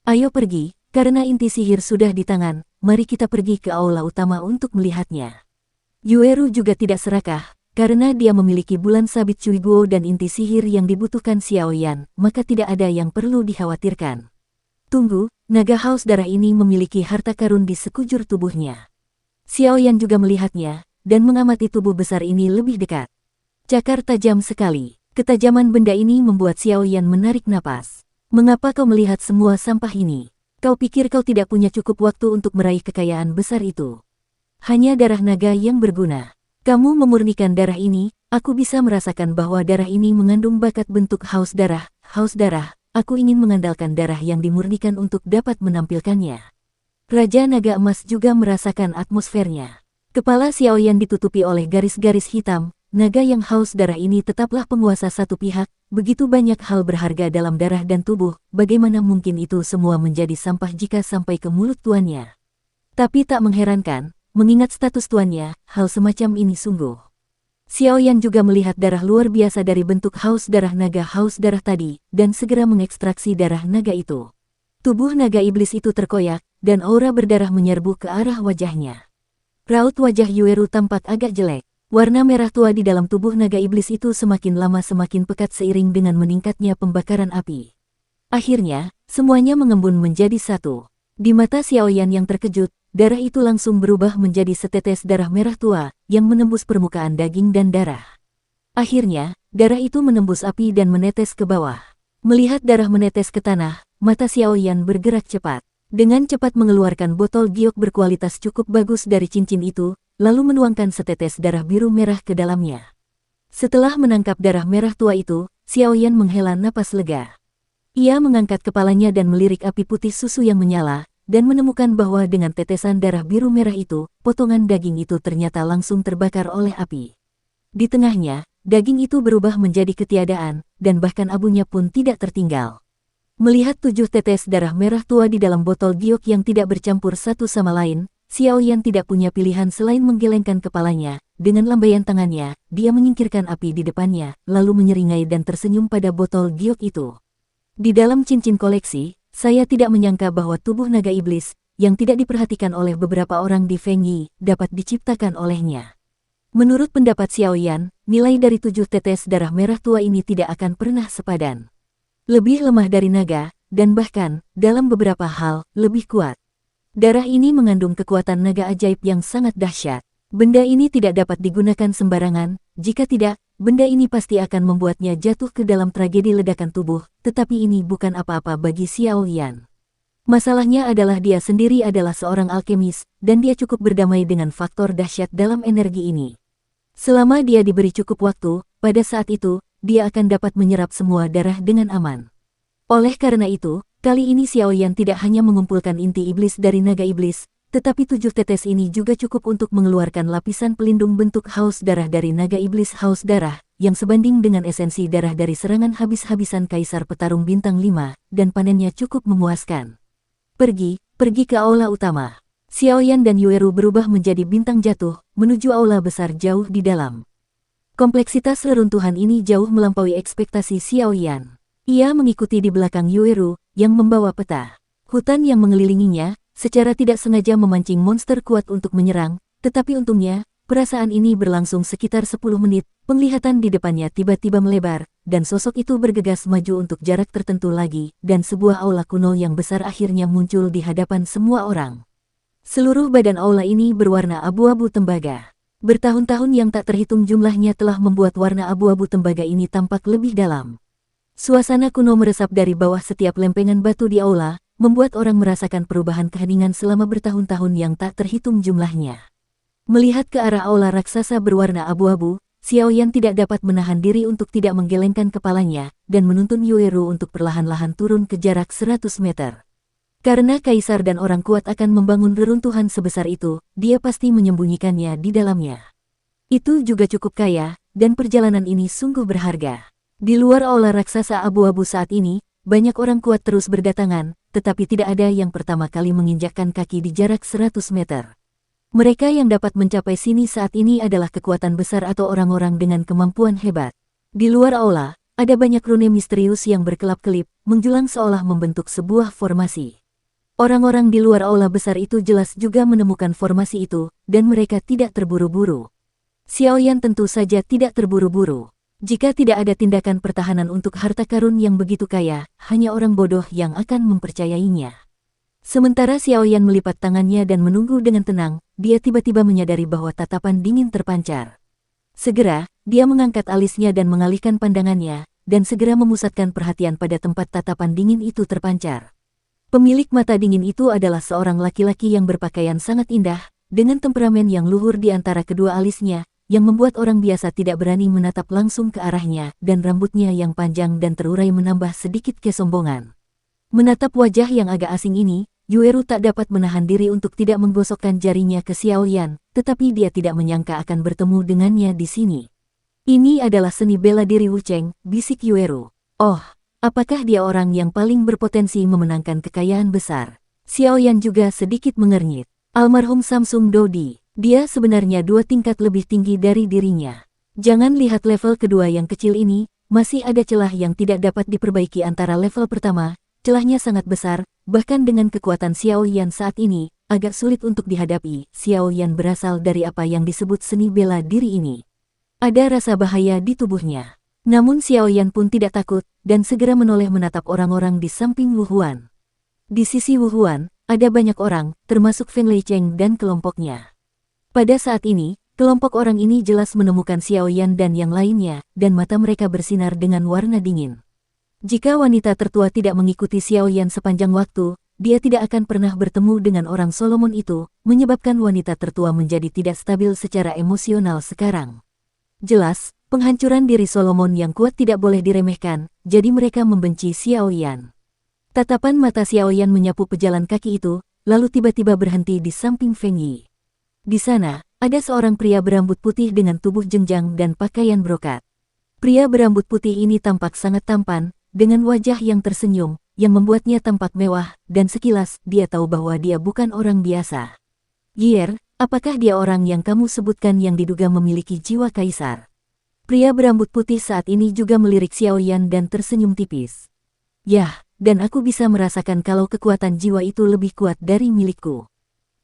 Ayo pergi, karena inti sihir sudah di tangan, mari kita pergi ke aula utama untuk melihatnya. Yueru juga tidak serakah, karena dia memiliki bulan sabit Cui Guo dan inti sihir yang dibutuhkan Xiao Yan, maka tidak ada yang perlu dikhawatirkan. Tunggu, naga haus darah ini memiliki harta karun di sekujur tubuhnya. Xiao Yan juga melihatnya, dan mengamati tubuh besar ini lebih dekat. Cakar tajam sekali. Ketajaman benda ini membuat Xiao Yan menarik napas. Mengapa kau melihat semua sampah ini? Kau pikir kau tidak punya cukup waktu untuk meraih kekayaan besar itu? Hanya darah naga yang berguna. Kamu memurnikan darah ini, aku bisa merasakan bahwa darah ini mengandung bakat bentuk haus darah. Haus darah, aku ingin mengandalkan darah yang dimurnikan untuk dapat menampilkannya. Raja Naga Emas juga merasakan atmosfernya. Kepala Xiao Yan ditutupi oleh garis-garis hitam. Naga yang haus darah ini tetaplah penguasa satu pihak, begitu banyak hal berharga dalam darah dan tubuh, bagaimana mungkin itu semua menjadi sampah jika sampai ke mulut tuannya. Tapi tak mengherankan, mengingat status tuannya, hal semacam ini sungguh. Xiao Yan juga melihat darah luar biasa dari bentuk haus darah naga haus darah tadi, dan segera mengekstraksi darah naga itu. Tubuh naga iblis itu terkoyak, dan aura berdarah menyerbu ke arah wajahnya. Raut wajah Yueru tampak agak jelek. Warna merah tua di dalam tubuh naga iblis itu semakin lama semakin pekat seiring dengan meningkatnya pembakaran api. Akhirnya, semuanya mengembun menjadi satu. Di mata Xiao Yan yang terkejut, darah itu langsung berubah menjadi setetes darah merah tua, yang menembus permukaan daging dan darah. Akhirnya, darah itu menembus api dan menetes ke bawah. Melihat darah menetes ke tanah, mata Xiao Yan bergerak cepat. Dengan cepat mengeluarkan botol giok berkualitas cukup bagus dari cincin itu, lalu menuangkan setetes darah biru merah ke dalamnya. Setelah menangkap darah merah tua itu, Xiao Yan menghela napas lega. Ia mengangkat kepalanya dan melirik api putih susu yang menyala, dan menemukan bahwa dengan tetesan darah biru merah itu, potongan daging itu ternyata langsung terbakar oleh api. Di tengahnya, daging itu berubah menjadi ketiadaan, dan bahkan abunya pun tidak tertinggal. Melihat 7 tetes darah merah tua di dalam botol giok yang tidak bercampur satu sama lain, Xiao Yan tidak punya pilihan selain menggelengkan kepalanya. Dengan lambaian tangannya, dia menyingkirkan api di depannya, lalu menyeringai dan tersenyum pada botol giok itu. Di dalam cincin koleksi, saya tidak menyangka bahwa tubuh naga iblis, yang tidak diperhatikan oleh beberapa orang di Feng Yi, dapat diciptakan olehnya. Menurut pendapat Xiao Yan, nilai dari 7 tetes darah merah tua ini tidak akan pernah sepadan. Lebih lemah dari naga, dan bahkan, dalam beberapa hal, lebih kuat. Darah ini mengandung kekuatan naga ajaib yang sangat dahsyat. Benda ini tidak dapat digunakan sembarangan, jika tidak, benda ini pasti akan membuatnya jatuh ke dalam tragedi ledakan tubuh, tetapi ini bukan apa-apa bagi Xiao Yan. Masalahnya adalah dia sendiri adalah seorang alkemis, dan dia cukup berdamai dengan faktor dahsyat dalam energi ini. Selama dia diberi cukup waktu, pada saat itu, dia akan dapat menyerap semua darah dengan aman. Oleh karena itu, Kali ini Xiao Yan tidak hanya mengumpulkan inti iblis dari naga iblis, tetapi 7 tetes ini juga cukup untuk mengeluarkan lapisan pelindung bentuk haus darah dari naga iblis haus darah, yang sebanding dengan esensi darah dari serangan habis-habisan Kaisar Petarung Bintang 5, dan panennya cukup memuaskan. Pergi ke aula utama. Xiao Yan dan Yueru berubah menjadi bintang jatuh, menuju aula besar jauh di dalam. Kompleksitas reruntuhan ini jauh melampaui ekspektasi Xiao Yan. Ia mengikuti di belakang Yueru, yang membawa peta. Hutan yang mengelilinginya, secara tidak sengaja memancing monster kuat untuk menyerang, tetapi untungnya, perasaan ini berlangsung sekitar 10 menit, penglihatan di depannya tiba-tiba melebar, dan sosok itu bergegas maju untuk jarak tertentu lagi, dan sebuah aula kuno yang besar akhirnya muncul di hadapan semua orang. Seluruh badan aula ini berwarna abu-abu tembaga. Bertahun-tahun yang tak terhitung jumlahnya telah membuat warna abu-abu tembaga ini tampak lebih dalam. Suasana kuno meresap dari bawah setiap lempengan batu di aula, membuat orang merasakan perubahan keheningan selama bertahun-tahun yang tak terhitung jumlahnya. Melihat ke arah aula raksasa berwarna abu-abu, Xiao Yan tidak dapat menahan diri untuk tidak menggelengkan kepalanya, dan menuntun Yueru untuk perlahan-lahan turun ke jarak 100 meter. Karena kaisar dan orang kuat akan membangun reruntuhan sebesar itu, dia pasti menyembunyikannya di dalamnya. Itu juga cukup kaya, dan perjalanan ini sungguh berharga. Di luar aula raksasa abu-abu saat ini, banyak orang kuat terus berdatangan, tetapi tidak ada yang pertama kali menginjakkan kaki di jarak 100 meter. Mereka yang dapat mencapai sini saat ini adalah kekuatan besar atau orang-orang dengan kemampuan hebat. Di luar aula, ada banyak rune misterius yang berkelap-kelip, menjulang seolah membentuk sebuah formasi. Orang-orang di luar aula besar itu jelas juga menemukan formasi itu, dan mereka tidak terburu-buru. Xiao Yan tentu saja tidak terburu-buru. Jika tidak ada tindakan pertahanan untuk harta karun yang begitu kaya, hanya orang bodoh yang akan mempercayainya. Sementara Xiao Yan melipat tangannya dan menunggu dengan tenang, dia tiba-tiba menyadari bahwa tatapan dingin terpancar. Segera, dia mengangkat alisnya dan mengalihkan pandangannya, dan segera memusatkan perhatian pada tempat tatapan dingin itu terpancar. Pemilik mata dingin itu adalah seorang laki-laki yang berpakaian sangat indah, dengan temperamen yang luhur di antara kedua alisnya, yang membuat orang biasa tidak berani menatap langsung ke arahnya, dan rambutnya yang panjang dan terurai menambah sedikit kesombongan. Menatap wajah yang agak asing ini, Yueru tak dapat menahan diri untuk tidak menggosokkan jarinya ke Xiao Yan, tetapi dia tidak menyangka akan bertemu dengannya di sini. Ini adalah seni bela diri Wucheng, bisik Yueru. Oh, apakah dia orang yang paling berpotensi memenangkan kekayaan besar? Xiao Yan juga sedikit mengernyit. Almarhum Samsung Dodi. Dia sebenarnya 2 tingkat lebih tinggi dari dirinya. Jangan lihat level kedua yang kecil ini, masih ada celah yang tidak dapat diperbaiki antara level pertama, celahnya sangat besar, bahkan dengan kekuatan Xiao Yan saat ini, agak sulit untuk dihadapi. Xiao Yan berasal dari apa yang disebut seni bela diri ini. Ada rasa bahaya di tubuhnya. Namun Xiao Yan pun tidak takut, dan segera menoleh menatap orang-orang di samping Wu Huan. Di sisi Wu Huan, ada banyak orang, termasuk Feng Leicheng dan kelompoknya. Pada saat ini, kelompok orang ini jelas menemukan Xiao Yan dan yang lainnya, dan mata mereka bersinar dengan warna dingin. Jika wanita tertua tidak mengikuti Xiao Yan sepanjang waktu, dia tidak akan pernah bertemu dengan orang Solomon itu, menyebabkan wanita tertua menjadi tidak stabil secara emosional sekarang. Jelas, penghancuran diri Solomon yang kuat tidak boleh diremehkan, jadi mereka membenci Xiao Yan. Tatapan mata Xiao Yan menyapu pejalan kaki itu, lalu tiba-tiba berhenti di samping Feng Yi. Di sana, ada seorang pria berambut putih dengan tubuh jenjang dan pakaian brokat. Pria berambut putih ini tampak sangat tampan, dengan wajah yang tersenyum, yang membuatnya tampak mewah, dan sekilas dia tahu bahwa dia bukan orang biasa. Yier, apakah dia orang yang kamu sebutkan yang diduga memiliki jiwa kaisar? Pria berambut putih saat ini juga melirik Xiao Yan dan tersenyum tipis. Yah, dan aku bisa merasakan kalau kekuatan jiwa itu lebih kuat dari milikku.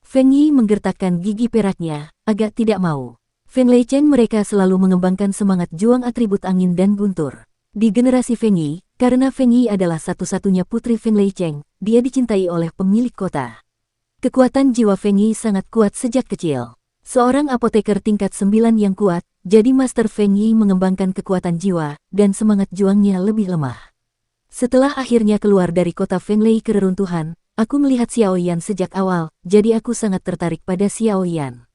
Feng Yi menggertakkan gigi peraknya, agak tidak mau. Feng Leicheng mereka selalu mengembangkan semangat juang atribut angin dan guntur. Di generasi Feng Yi, karena Feng Yi adalah satu-satunya putri Feng Leicheng, dia dicintai oleh pemilik kota. Kekuatan jiwa Feng Yi sangat kuat sejak kecil. Seorang apoteker tingkat 9 yang kuat, jadi Master Feng Yi mengembangkan kekuatan jiwa, dan semangat juangnya lebih lemah. Setelah akhirnya keluar dari kota Feng Lei ke reruntuhan, aku melihat Xiao Yan sejak awal, jadi aku sangat tertarik pada Xiao Yan.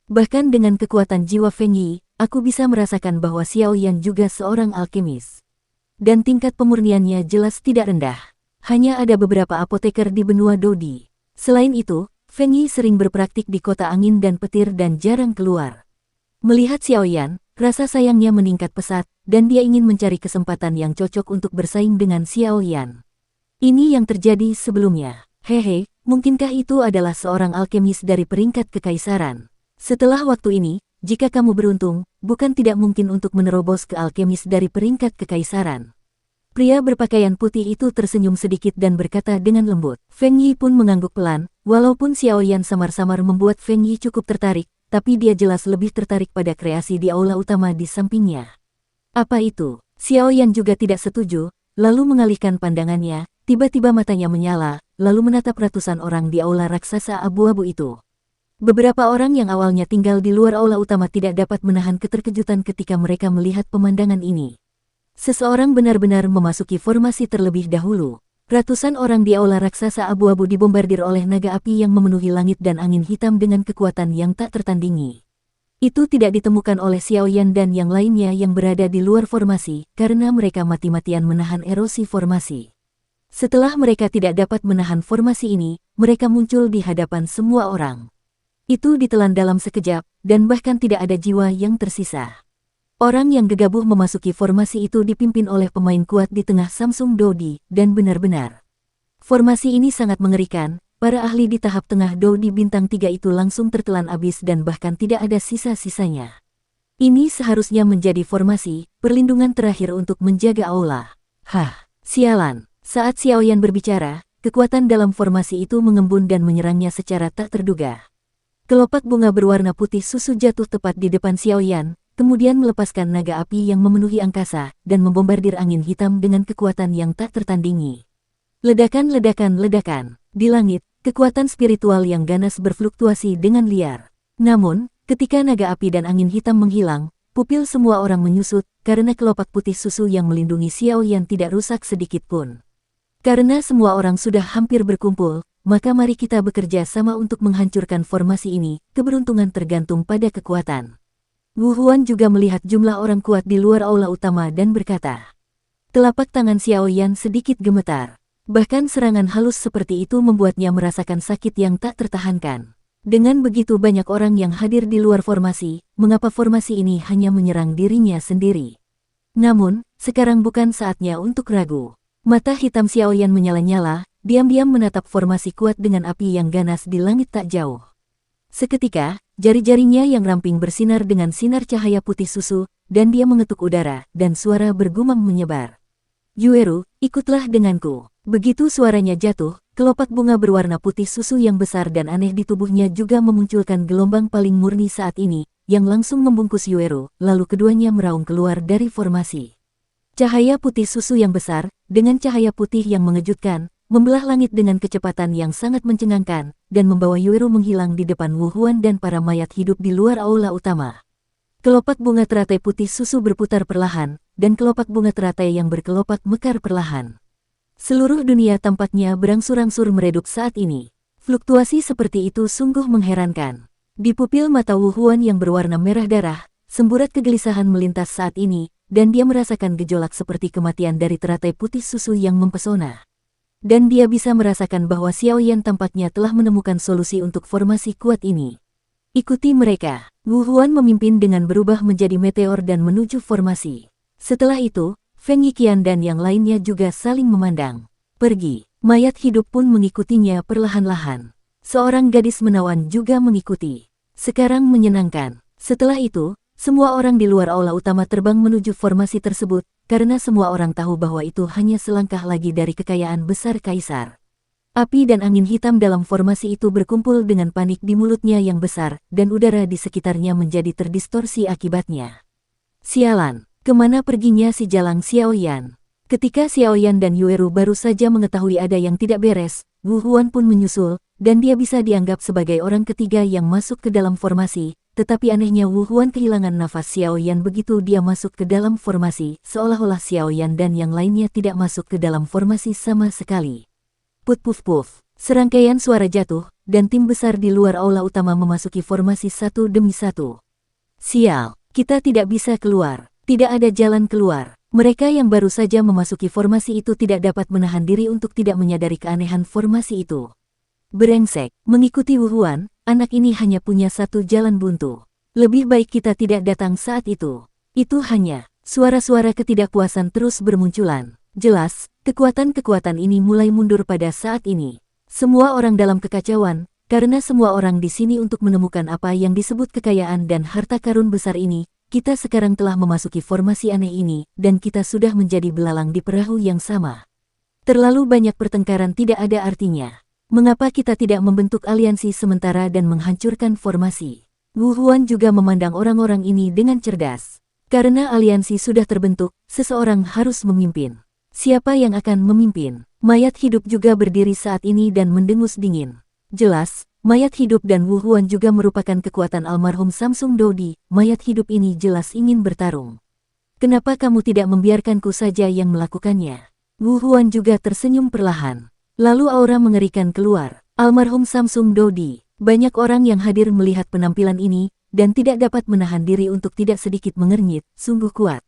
Bahkan dengan kekuatan jiwa Feng Yi, aku bisa merasakan bahwa Xiao Yan juga seorang alkemis. Dan tingkat pemurniannya jelas tidak rendah. hanya ada beberapa apoteker di benua Dodi. Selain itu, Feng Yi sering berpraktik di kota angin dan petir dan jarang keluar. Melihat Xiaoyan, rasa sayangnya meningkat pesat, dan dia ingin mencari kesempatan yang cocok untuk bersaing dengan Xiaoyan. Ini yang terjadi sebelumnya. Hehe, mungkinkah itu adalah seorang alkemis dari peringkat kekaisaran? Setelah waktu ini, jika kamu beruntung, bukan tidak mungkin untuk menerobos ke alkemis dari peringkat kekaisaran. Pria berpakaian putih itu tersenyum sedikit dan berkata dengan lembut. Feng Yi pun mengangguk pelan, walaupun Xiaoyan samar-samar membuat Feng Yi cukup tertarik, tapi dia jelas lebih tertarik pada kreasi di aula utama di sampingnya. Apa itu? Xiaoyan juga tidak setuju, lalu mengalihkan pandangannya, tiba-tiba matanya menyala, lalu menatap ratusan orang di aula raksasa abu-abu itu. Beberapa orang yang awalnya tinggal di luar aula utama tidak dapat menahan keterkejutan ketika mereka melihat pemandangan ini. Seseorang benar-benar memasuki formasi terlebih dahulu. Ratusan orang di aula raksasa abu-abu dibombardir oleh naga api yang memenuhi langit dan angin hitam dengan kekuatan yang tak tertandingi. Itu tidak ditemukan oleh Xiaoyan dan yang lainnya yang berada di luar formasi, karena mereka mati-matian menahan erosi formasi. Setelah mereka tidak dapat menahan formasi ini, mereka muncul di hadapan semua orang. Itu ditelan dalam sekejap, dan bahkan tidak ada jiwa yang tersisa. Orang yang gegabah memasuki formasi itu dipimpin oleh pemain kuat di tengah Samsung Dodi, dan benar-benar. Formasi ini sangat mengerikan, para ahli di tahap tengah Dodi bintang 3 itu langsung tertelan abis dan bahkan tidak ada sisa-sisanya. Ini seharusnya menjadi formasi, perlindungan terakhir untuk menjaga aula. Hah, sialan. Saat Xiaoyan berbicara, kekuatan dalam formasi itu mengembun dan menyerangnya secara tak terduga. Kelopak bunga berwarna putih susu jatuh tepat di depan Xiaoyan, kemudian melepaskan naga api yang memenuhi angkasa, dan membombardir angin hitam dengan kekuatan yang tak tertandingi. Ledakan. Di langit, kekuatan spiritual yang ganas berfluktuasi dengan liar. Namun, ketika naga api dan angin hitam menghilang, pupil semua orang menyusut, karena kelopak putih susu yang melindungi Xiaoyan tidak rusak sedikit pun. Karena semua orang sudah hampir berkumpul, maka mari kita bekerja sama untuk menghancurkan formasi ini. Keberuntungan tergantung pada kekuatan. Wu Huan juga melihat jumlah orang kuat di luar aula utama dan berkata. Telapak tangan Xiaoyan sedikit gemetar. Bahkan serangan halus seperti itu membuatnya merasakan sakit yang tak tertahankan. Dengan begitu banyak orang yang hadir di luar formasi, mengapa formasi ini hanya menyerang dirinya sendiri? Namun, sekarang bukan saatnya untuk ragu. Mata hitam Xiaoyan menyala-nyala, diam-diam menatap formasi kuat dengan api yang ganas di langit tak jauh. Seketika, jari-jarinya yang ramping bersinar dengan sinar cahaya putih susu, dan dia mengetuk udara, dan suara bergumam menyebar. Yueru, ikutlah denganku. Begitu suaranya jatuh, kelopak bunga berwarna putih susu yang besar dan aneh di tubuhnya juga memunculkan gelombang paling murni saat ini, yang langsung membungkus Yueru, lalu keduanya meraung keluar dari formasi. Cahaya putih susu yang besar, dengan cahaya putih yang mengejutkan, membelah langit dengan kecepatan yang sangat mencengangkan, dan membawa Yueru menghilang di depan Wu Huan dan para mayat hidup di luar aula utama. Kelopak bunga teratai putih susu berputar perlahan, dan kelopak bunga teratai yang berkelopak mekar perlahan. Seluruh dunia tampaknya berangsur-angsur meredup saat ini. Fluktuasi seperti itu sungguh mengherankan. Di pupil mata Wu Huan yang berwarna merah darah, semburat kegelisahan melintas saat ini, dan dia merasakan gejolak seperti kematian dari teratai putih susu yang mempesona. Dan dia bisa merasakan bahwa Xiaoyan tampaknya telah menemukan solusi untuk formasi kuat ini. Ikuti mereka. Wu Huan memimpin dengan berubah menjadi meteor dan menuju formasi. Setelah itu, Feng Yiqian dan yang lainnya juga saling memandang. Pergi. Mayat hidup pun mengikutinya perlahan-lahan. Seorang gadis menawan juga mengikuti. Sekarang menyenangkan. Setelah itu, semua orang di luar aula utama terbang menuju formasi tersebut, karena semua orang tahu bahwa itu hanya selangkah lagi dari kekayaan besar kaisar. Api dan angin hitam dalam formasi itu berkumpul dengan panik di mulutnya yang besar, dan udara di sekitarnya menjadi terdistorsi akibatnya. Sialan, kemana perginya si jalang Xiaoyan? Ketika Xiaoyan dan Yueru baru saja mengetahui ada yang tidak beres, Wu Huan pun menyusul, dan dia bisa dianggap sebagai orang ketiga yang masuk ke dalam formasi. Tetapi anehnya Wu Huan kehilangan nafas Xiaoyan begitu dia masuk ke dalam formasi, seolah-olah Xiaoyan dan yang lainnya tidak masuk ke dalam formasi sama sekali. Put puf puf, serangkaian suara jatuh, dan tim besar di luar aula utama memasuki formasi satu demi satu. Sial, kita tidak bisa keluar, tidak ada jalan keluar. Mereka yang baru saja memasuki formasi itu tidak dapat menahan diri untuk tidak menyadari keanehan formasi itu. Brengsek, mengikuti Wu Huan, anak ini hanya punya satu jalan buntu. Lebih baik kita tidak datang saat itu. Itu hanya, suara-suara ketidakpuasan terus bermunculan. Jelas, kekuatan-kekuatan ini mulai mundur pada saat ini. Semua orang dalam kekacauan, karena semua orang di sini untuk menemukan apa yang disebut kekayaan dan harta karun besar ini. Kita sekarang telah memasuki formasi aneh ini, dan kita sudah menjadi belalang di perahu yang sama. Terlalu banyak pertengkaran tidak ada artinya. Mengapa kita tidak membentuk aliansi sementara dan menghancurkan formasi? Wu Huan juga memandang orang-orang ini dengan cerdas. Karena aliansi sudah terbentuk, seseorang harus memimpin. Siapa yang akan memimpin? Mayat hidup juga berdiri saat ini dan mendengus dingin. Jelas, mayat hidup dan Wu Huan juga merupakan kekuatan almarhum Samsung Dodi. Mayat hidup ini jelas ingin bertarung. Kenapa kamu tidak membiarkanku saja yang melakukannya? Wu Huan juga tersenyum perlahan. Lalu aura mengerikan keluar. Almarhum Samsung Dodi. Banyak orang yang hadir melihat penampilan ini, dan tidak dapat menahan diri untuk tidak sedikit mengernyit, sungguh kuat.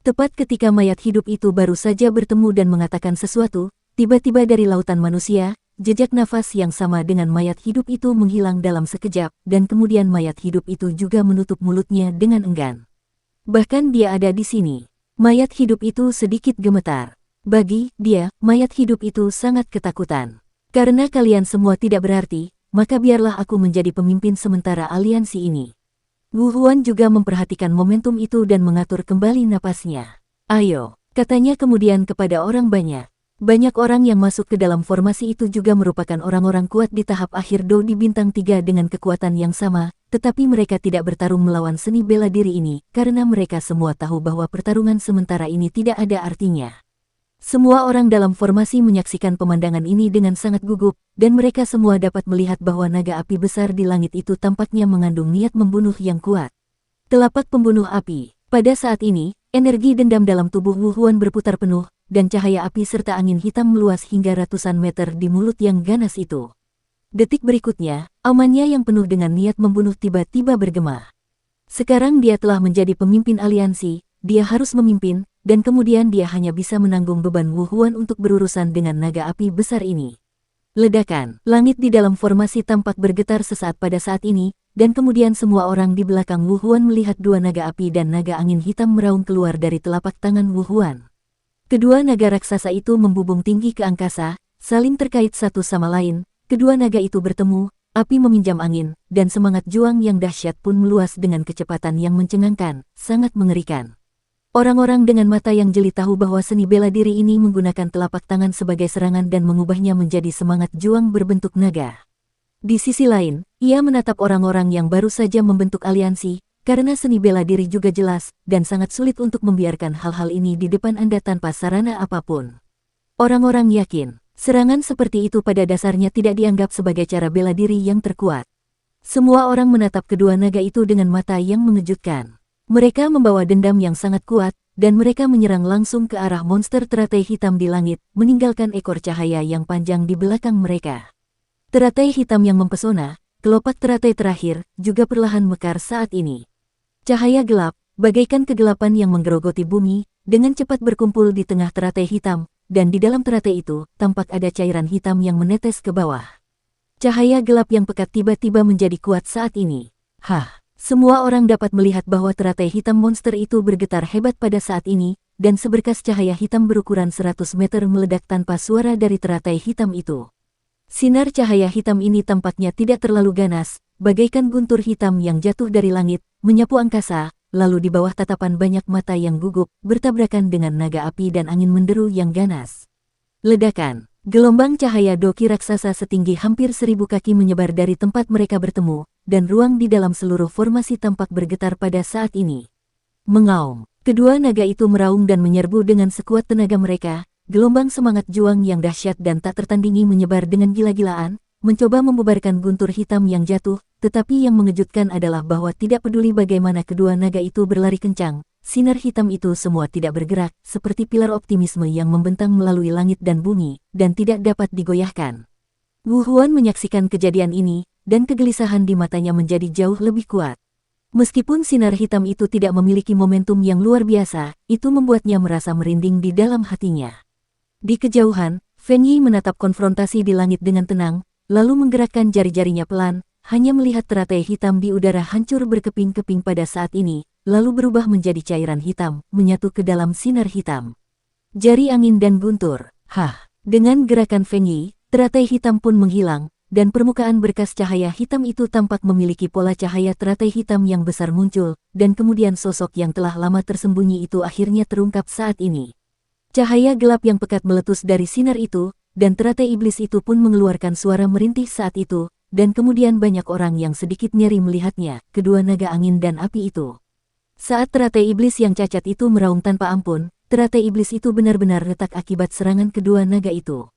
Tepat ketika mayat hidup itu baru saja bertemu dan mengatakan sesuatu, tiba-tiba dari lautan manusia, jejak nafas yang sama dengan mayat hidup itu menghilang dalam sekejap, dan kemudian mayat hidup itu juga menutup mulutnya dengan enggan. Bahkan dia ada di sini. Mayat hidup itu sedikit gemetar. Bagi dia, mayat hidup itu sangat ketakutan. Karena kalian semua tidak berarti, maka biarlah aku menjadi pemimpin sementara aliansi ini. Wu Huan juga memperhatikan momentum itu dan mengatur kembali napasnya. Ayo, katanya kemudian kepada orang banyak. Banyak orang yang masuk ke dalam formasi itu juga merupakan orang-orang kuat di tahap akhir Do di bintang 3 dengan kekuatan yang sama, tetapi mereka tidak bertarung melawan seni bela diri ini, karena mereka semua tahu bahwa pertarungan sementara ini tidak ada artinya. Semua orang dalam formasi menyaksikan pemandangan ini dengan sangat gugup, dan mereka semua dapat melihat bahwa naga api besar di langit itu tampaknya mengandung niat membunuh yang kuat. Telapak pembunuh api. Pada saat ini, energi dendam dalam tubuh Wu Huan berputar penuh, dan cahaya api serta angin hitam meluas hingga ratusan meter di mulut yang ganas itu. Detik berikutnya, amannya yang penuh dengan niat membunuh tiba-tiba bergema. Sekarang dia telah menjadi pemimpin aliansi, dia harus memimpin, dan kemudian dia hanya bisa menanggung beban Wu Huan untuk berurusan dengan naga api besar ini. Ledakan, langit di dalam formasi tampak bergetar sesaat pada saat ini, dan kemudian semua orang di belakang Wu Huan melihat dua naga api dan naga angin hitam meraung keluar dari telapak tangan Wu Huan. Kedua naga raksasa itu membubung tinggi ke angkasa, saling terkait satu sama lain. Kedua naga itu bertemu, api meminjam angin, dan semangat juang yang dahsyat pun meluas dengan kecepatan yang mencengangkan, sangat mengerikan. Orang-orang dengan mata yang jeli tahu bahwa seni bela diri ini menggunakan telapak tangan sebagai serangan dan mengubahnya menjadi semangat juang berbentuk naga. Di sisi lain, ia menatap orang-orang yang baru saja membentuk aliansi, karena seni bela diri juga jelas, dan sangat sulit untuk membiarkan hal-hal ini di depan Anda tanpa sarana apapun. Orang-orang yakin, serangan seperti itu pada dasarnya tidak dianggap sebagai cara bela diri yang terkuat. Semua orang menatap kedua naga itu dengan mata yang mengejutkan. Mereka membawa dendam yang sangat kuat, dan mereka menyerang langsung ke arah monster teratai hitam di langit, meninggalkan ekor cahaya yang panjang di belakang mereka. Teratai hitam yang mempesona, kelopak teratai terakhir, juga perlahan mekar saat ini. Cahaya gelap, bagaikan kegelapan yang menggerogoti bumi, dengan cepat berkumpul di tengah teratai hitam, dan di dalam teratai itu, tampak ada cairan hitam yang menetes ke bawah. Cahaya gelap yang pekat tiba-tiba menjadi kuat saat ini. Semua orang dapat melihat bahwa teratai hitam monster itu bergetar hebat pada saat ini, dan seberkas cahaya hitam berukuran 100 meter meledak tanpa suara dari teratai hitam itu. Sinar cahaya hitam ini tampaknya tidak terlalu ganas, bagaikan guntur hitam yang jatuh dari langit, menyapu angkasa, lalu di bawah tatapan banyak mata yang gugup, bertabrakan dengan naga api dan angin menderu yang ganas. Ledakan, gelombang cahaya doki raksasa setinggi hampir 1000 kaki menyebar dari tempat mereka bertemu, dan ruang di dalam seluruh formasi tampak bergetar pada saat ini. Mengaum, kedua naga itu meraung dan menyerbu dengan sekuat tenaga mereka. Gelombang semangat juang yang dahsyat dan tak tertandingi menyebar dengan gila-gilaan, mencoba membubarkan guntur hitam yang jatuh, tetapi yang mengejutkan adalah bahwa tidak peduli bagaimana kedua naga itu berlari kencang, sinar hitam itu semua tidak bergerak, seperti pilar optimisme yang membentang melalui langit dan bumi, dan tidak dapat digoyahkan. Wu Huan menyaksikan kejadian ini, dan kegelisahan di matanya menjadi jauh lebih kuat. Meskipun sinar hitam itu tidak memiliki momentum yang luar biasa, itu membuatnya merasa merinding di dalam hatinya. Di kejauhan, Feng Yi menatap konfrontasi di langit dengan tenang, lalu menggerakkan jari-jarinya pelan, hanya melihat teratai hitam di udara hancur berkeping-keping pada saat ini, lalu berubah menjadi cairan hitam, menyatu ke dalam sinar hitam. Jari angin dan guntur. Dengan gerakan Feng Yi, teratai hitam pun menghilang, dan permukaan berkas cahaya hitam itu tampak memiliki pola cahaya teratai hitam yang besar muncul, dan kemudian sosok yang telah lama tersembunyi itu akhirnya terungkap saat ini. Cahaya gelap yang pekat meletus dari sinar itu, dan teratai iblis itu pun mengeluarkan suara merintih saat itu, dan kemudian banyak orang yang sedikit nyeri melihatnya, kedua naga angin dan api itu. Saat teratai iblis yang cacat itu meraung tanpa ampun, teratai iblis itu benar-benar retak akibat serangan kedua naga itu.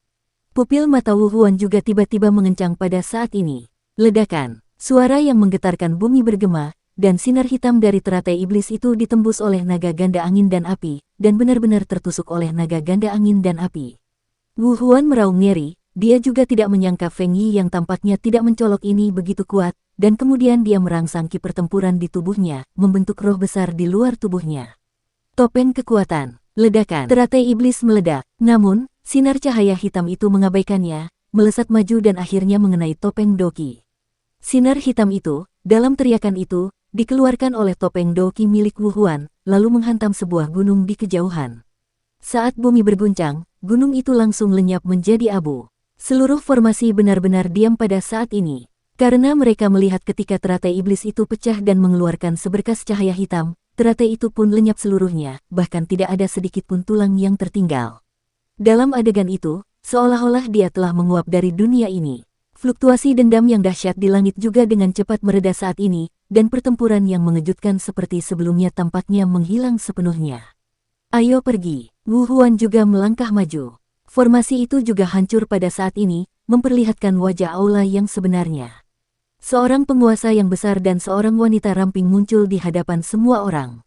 Pupil mata Wu Huan juga tiba-tiba mengencang pada saat ini. Ledakan, suara yang menggetarkan bumi bergema, dan sinar hitam dari teratai iblis itu ditembus oleh naga ganda angin dan api, dan benar-benar tertusuk oleh naga ganda angin dan api. Wu Huan meraung ngeri, dia juga tidak menyangka Feng Yi yang tampaknya tidak mencolok ini begitu kuat, dan kemudian dia merangsang ki pertempuran di tubuhnya, membentuk roh besar di luar tubuhnya. Topeng kekuatan, ledakan, teratai iblis meledak, namun, sinar cahaya hitam itu mengabaikannya, melesat maju dan akhirnya mengenai topeng Doki. Sinar hitam itu, dalam teriakan itu, dikeluarkan oleh topeng Doki milik Wu Huan, lalu menghantam sebuah gunung di kejauhan. Saat bumi berguncang, gunung itu langsung lenyap menjadi abu. Seluruh formasi benar-benar diam pada saat ini, karena mereka melihat ketika teratai iblis itu pecah dan mengeluarkan seberkas cahaya hitam, teratai itu pun lenyap seluruhnya, bahkan tidak ada sedikit pun tulang yang tertinggal. Dalam adegan itu, seolah-olah dia telah menguap dari dunia ini. Fluktuasi dendam yang dahsyat di langit juga dengan cepat mereda saat ini, dan pertempuran yang mengejutkan seperti sebelumnya tampaknya menghilang sepenuhnya. Ayo pergi, Wu Huan juga melangkah maju. Formasi itu juga hancur pada saat ini, memperlihatkan wajah aula yang sebenarnya. Seorang penguasa yang besar dan seorang wanita ramping muncul di hadapan semua orang.